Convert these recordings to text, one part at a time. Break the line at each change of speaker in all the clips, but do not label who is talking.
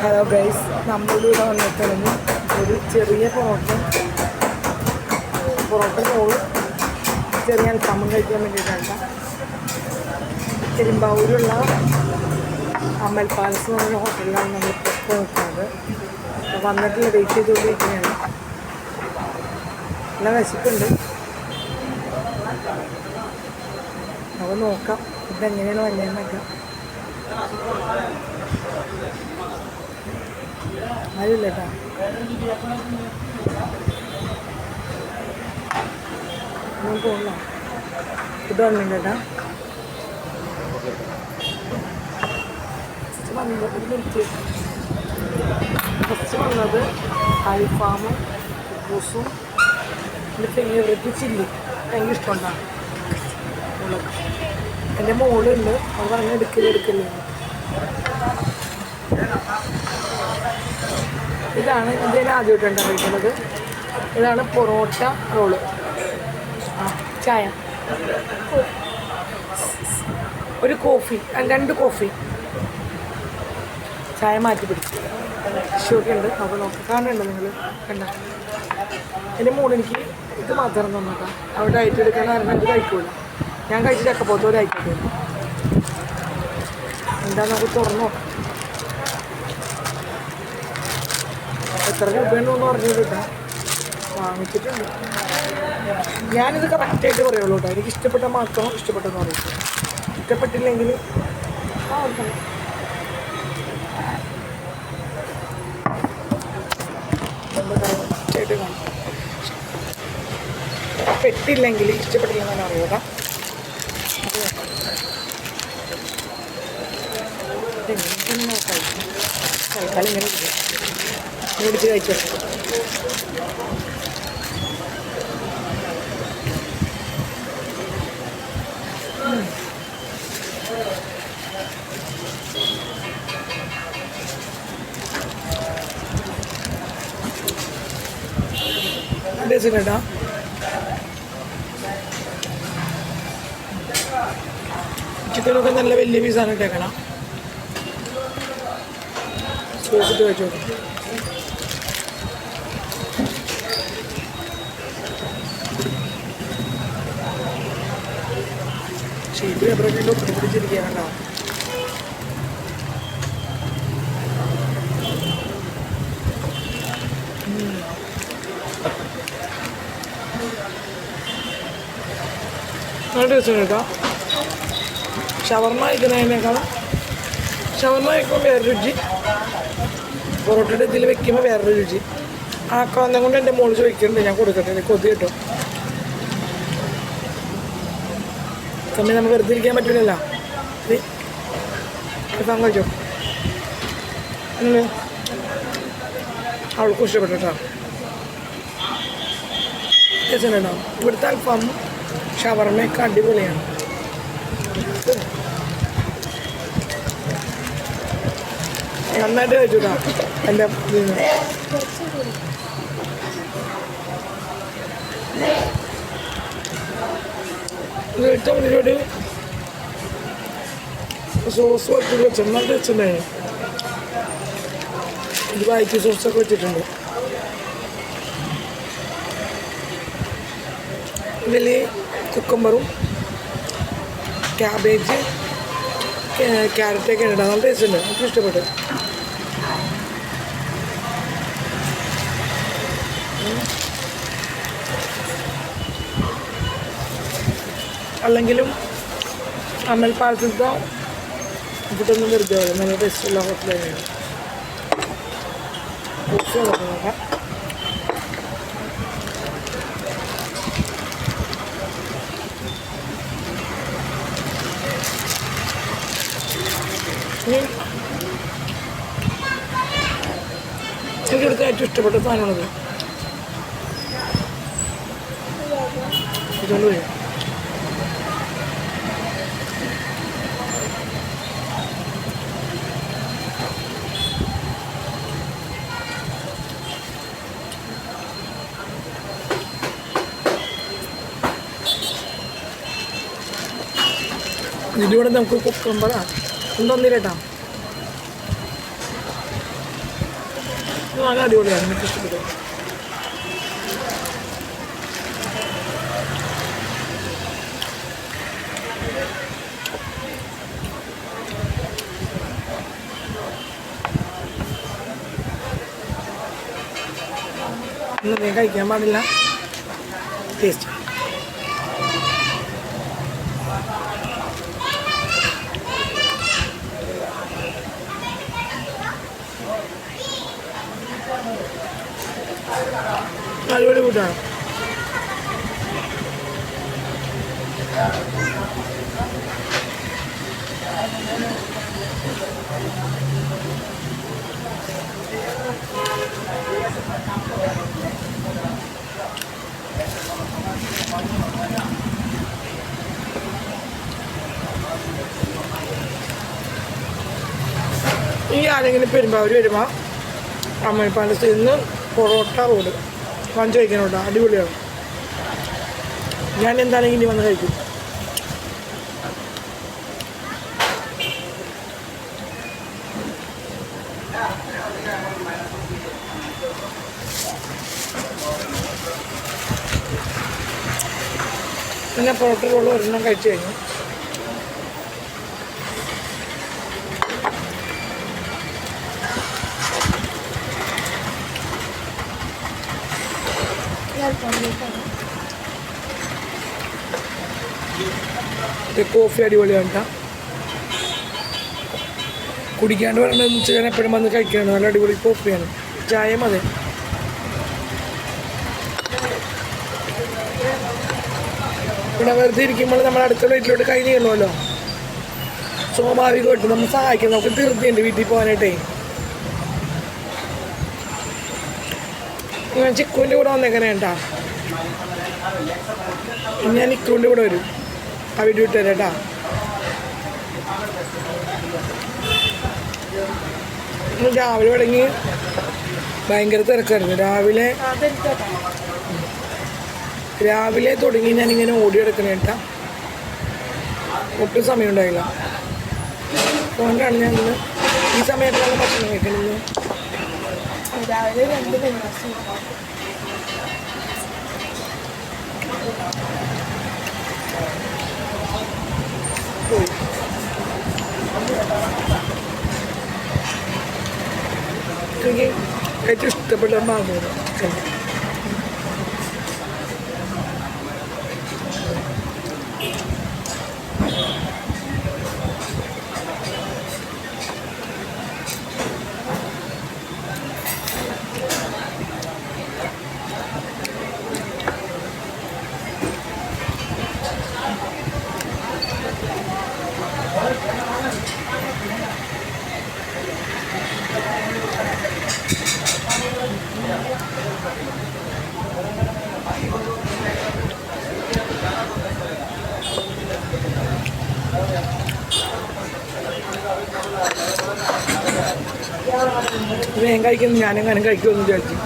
Hello guys, നമ്മളിവിടെ വന്നിട്ടുള്ളത് ഒരു ചെറിയ പൊറോട്ട റോള് ചെറിയ അൽഫാമും കഴിക്കാൻ വേണ്ടിയിട്ടല്ല. പെരുമ്പാവൂരുള്ള അമൽ പാലസ് എന്ന് പറഞ്ഞ ഹോട്ടലിലാണ് നമ്മളിപ്പോൾ നിൽക്കുന്നത്. വന്നിട്ടുള്ള വെയിറ്റ് ചെയ്തുകൊണ്ടിരിക്കുകയാണ്. നല്ല വിശപ്പുണ്ട്. അപ്പോൾ നോക്കാം ഇതെങ്ങനെയാണ് വന്നതെന്നൊക്കെ. ആരുമില്ല കേട്ടോ. ഒന്നും പോകണ്ട. ഇത് വന്നില്ല കേട്ടോ. ഫസ്റ്റ് വന്നത് അൽഫാമും കുബൂസും എൻ്റെ ഫേവറേറ്റ് ചില്ലി ഭയങ്കര ഇഷ്ടമുണ്ടാകും. എൻ്റെ മോളുണ്ട്, അവൾ പറഞ്ഞ് എടുക്കല്ലേ. ഇതാണ് ഇതിന് ആദ്യമായിട്ടാണ് കഴിക്കുന്നത്. ഇതാണ് പൊറോട്ട റോള്. ചായ, ഒരു കോഫി, 2 കോഫി, ചായ മാറ്റി പിടിച്ചു. ഷൂക്കെ ഉണ്ട്. അപ്പോൾ നോക്കാം. കാണുന്നുണ്ടോ നിങ്ങൾ? കണ്ട എൻ്റെ മോളെനിക്ക് ഇത് മാത്രം തന്നേക്കാം. അവിടെ ഡയറ്റ് എടുക്കാൻ പറഞ്ഞാൽ ഇത് കഴിക്കൂല. ഞാൻ കഴിച്ചിട്ടൊക്കെ പോകത്ത ഒരു ആയിക്കോട്ടെ. എന്താ നമുക്ക് തുറന്നു നോക്കാം. എത്ര രൂപയുണ്ടെന്ന് പറഞ്ഞു കേട്ടോ. വാങ്ങിച്ചിട്ടുണ്ട്. ഞാനിത് കറക്റ്റായിട്ട് പറയുള്ളൂ കേട്ടോ. എനിക്ക് ഇഷ്ടപ്പെട്ട മാത്രം ഇഷ്ടപ്പെട്ടെന്ന് പറയും. ഇഷ്ടപ്പെട്ടില്ലെങ്കിൽ കറക്റ്റായിട്ട് കാണും. പെട്ടില്ലെങ്കിൽ ഇഷ്ടപ്പെട്ടില്ലെന്നാണ് അറിയുക. തൽക്കാലം ഇങ്ങനെ മേടിച്ച് കഴിച്ചു. കേട്ടാ ചിക്കനൊക്കെ നല്ല വലിയ പീസാണ് ഇട്ടേക്കണം. സോസിട്ട് വെച്ചോ. ഷീറ്റ് പേപ്പറൊക്കെ ഇട്ട് പിടിച്ചിരിക്കുകയാണോ. നല്ല ടേസ്റ്റ് കേട്ടോ. ഷവർമ കഴിക്കുന്നതിനേക്കാളും ഷവർമ കഴിക്കുമ്പോൾ വേറൊരു രുചി, പൊറോട്ടയുടെ ഇതിൽ വെക്കുമ്പോൾ വേറൊരു രുചി. ആ കാന്തം കൊണ്ട് എൻ്റെ മോള് ചോദിക്കുന്നുണ്ട്, ഞാൻ കൊടുക്കട്ടെ. എനിക്ക് കൊതി കേട്ടോ. സമയം നമുക്ക് വെറുതെ ഇരിക്കാൻ പറ്റില്ലല്ലോ. അൽഫാം കഴിച്ചോ. അവൾക്കും ഇഷ്ടപ്പെട്ടു കേട്ടോ. ടേസ്റ്റുണ്ടോ? ഇവിടുത്തെ അൽഫാമും ഷവർമയൊക്കെ അടിപൊളിയാണ്. നന്നായിട്ട് കഴിച്ചുട്ടാ. എൻ്റെ ഇത് മുന്നോട്ട് സോസ് വെച്ചിട്ട് വെച്ചിട്ട് വെച്ചിട്ടുണ്ടായി. ഇത് വൈറ്റ് സോസൊക്കെ വെച്ചിട്ടുണ്ട്. ഇതിൽ കുക്കുംബറും ക്യാബേജ് ക്യാരറ്റൊക്കെ ഉണ്ട്. നല്ല ടേസ്റ്റ് ഉണ്ട്. എനിക്ക് ഇഷ്ടപ്പെട്ടു. അല്ലെങ്കിലും അമൽ പാലസത്തെ ഇവിടൊന്നും വെറുതെ നല്ല ടേസ്റ്റുള്ള ഹോട്ടൽ തന്നെയാണ്. നോക്കാം. എനിക്കിവിടുത്തെ ഏറ്റവും ഇഷ്ടപ്പെട്ട സാധനമാണത്. ഇതുകൊണ്ട് പോയി ഇതിലൂടെ നമുക്ക് കുക്കമ്പറാണ് എന്തൊന്നില്ലേട്ടാ നല്ല അടിപൊളിയാണ് എനിക്ക് ഇഷ്ടപ്പെട്ടു. ഒന്നും കഴിക്കാൻ പാടില്ല ടേസ്റ്റ്. അടിപൊളി കൂട്ടാണ്. ഈ ആരെങ്കിലും പെരുമ്പാവൂർ വരുമ്പോൾ അമ്മപ്പാലത്തിൽ നിന്ന് പൊറോട്ട റോഡ് വാങ്ങിച്ച് കഴിക്കാനോട്ടോ, അടിപൊളിയാണ്. ഞാൻ എന്താണെങ്കിലും ഇനി വന്ന് കഴിക്കും. പിന്നെ പൊറോട്ട റോഡ് ഒരെണ്ണം കഴിച്ച് കഴിഞ്ഞു. കോഫി അടിപൊളിയാണ് കേട്ടോ. കുടിക്കാണ്ട് വരണമെന്ന് വെച്ചാൽ ഞാൻ എപ്പോഴും വന്ന് കഴിക്കുകയാണ്. നല്ല അടിപൊളി കോഫിയാണ്. ചായയും അതെ. പിന്നെ വെറുതെ ഇരിക്കുമ്പോൾ നമ്മൾ അടുത്ത വീട്ടിലോട്ട് കൈ നീളമല്ലോ, സ്വാഭാവികമായിട്ട് നമ്മൾ സഹായിക്കും. നമുക്ക് തീർച്ചയുണ്ട് വീട്ടിൽ പോകാനായിട്ടേ. ഞാൻ ചിക്കുവിൻ്റെ കൂടെ വന്നേക്കണേ കേട്ടാ. ഞാൻ നിക്കുവിൻ്റെ കൂടെ വരും. ആ വീഡിയോ ഇട്ട് തരാം കേട്ടാ. രാവിലെ തുടങ്ങി ഭയങ്കര തിരക്കായിരുന്നു. രാവിലെ തുടങ്ങി ഞാനിങ്ങനെ ഓടിയെടുക്കണേ കേട്ടാ. ഒട്ടും സമയം ഉണ്ടായില്ല. അതുകൊണ്ടാണ് ഞാൻ ഇന്ന് ഈ സമയത്താണ് ഭക്ഷണം കഴിക്കുന്നത്. രാവിലെ 2 ദിവസം പോയി. എനിക്ക് ഏറ്റവും ഇഷ്ടപ്പെട്ട ഭാഗമാണ്. വേഗം കഴിക്കുന്നു. ഞാനെങ്ങനെ കഴിക്കുമെന്ന് വിചാരിച്ചു.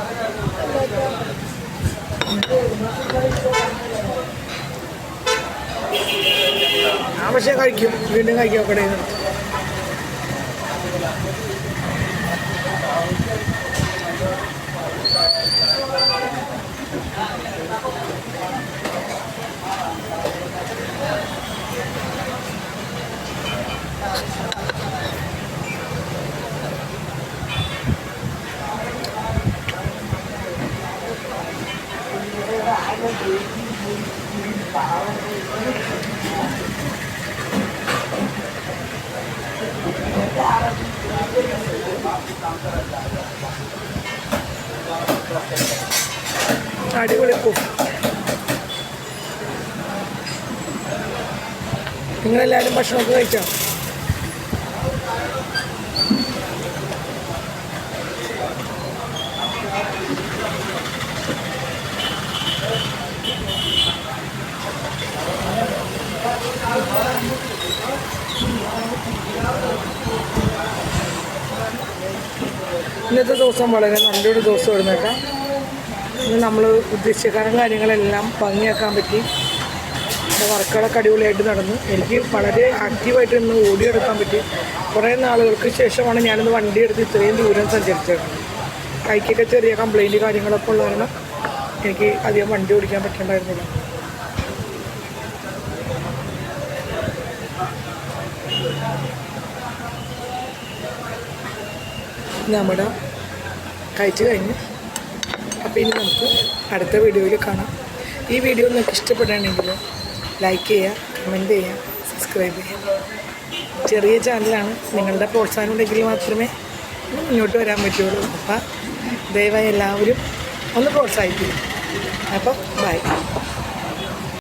പക്ഷേ കഴിക്കും, വീണ്ടും കഴിക്കും. കടയിൽ നിന്ന് അടിപൊളി കോഫി. നിങ്ങളെല്ലാവരും ഭക്ഷണമൊക്കെ കഴിച്ചോ? ഇന്നത്തെ ദിവസം വളരെ നല്ലൊരു ദിവസമായിരുന്നു കേട്ടോ. ഇന്ന് നമ്മൾ ഉദ്ദേശിച്ച കാര്യങ്ങളെല്ലാം ഭംഗിയാക്കാൻ പറ്റി. വർക്കുകളൊക്കെ അടിപൊളിയായിട്ട് നടന്നു. എനിക്ക് വളരെ ആക്റ്റീവായിട്ട് ഇന്ന് ഓടിയെടുക്കാൻ പറ്റി. കുറേ നാളുകൾക്ക് ശേഷമാണ് ഞാനിന്ന് വണ്ടി എടുത്ത് ഇത്രയും ദൂരം സഞ്ചരിച്ചത്. കൈക്കൊക്കെ ചെറിയ കംപ്ലൈൻറ്റ് കാര്യങ്ങളൊക്കെ ഉള്ള കാരണം എനിക്ക് അധികം വണ്ടി ഓടിക്കാൻ പറ്റുന്നുണ്ടായിരുന്നില്ല. നമ്മുടെ കഴിച്ച് കഴിഞ്ഞ് അപ്പോൾ ഇനി നമുക്ക് അടുത്ത വീഡിയോയിൽ കാണാം. ഈ വീഡിയോ നിങ്ങൾക്ക് ഇഷ്ടപ്പെടുകയാണെങ്കിൽ ലൈക്ക് ചെയ്യുക, കമൻറ്റ് ചെയ്യുക, സബ്സ്ക്രൈബ് ചെയ്യുക. ചെറിയ ചാനലാണ്, നിങ്ങളുടെ പ്രോത്സാഹനം ഉണ്ടെങ്കിൽ മാത്രമേ മുന്നോട്ട് വരാൻ പറ്റുള്ളൂ. അപ്പം ദയവായി എല്ലാവരും ഒന്ന് പ്രോത്സാഹിപ്പിക്കും. അപ്പം ബൈ.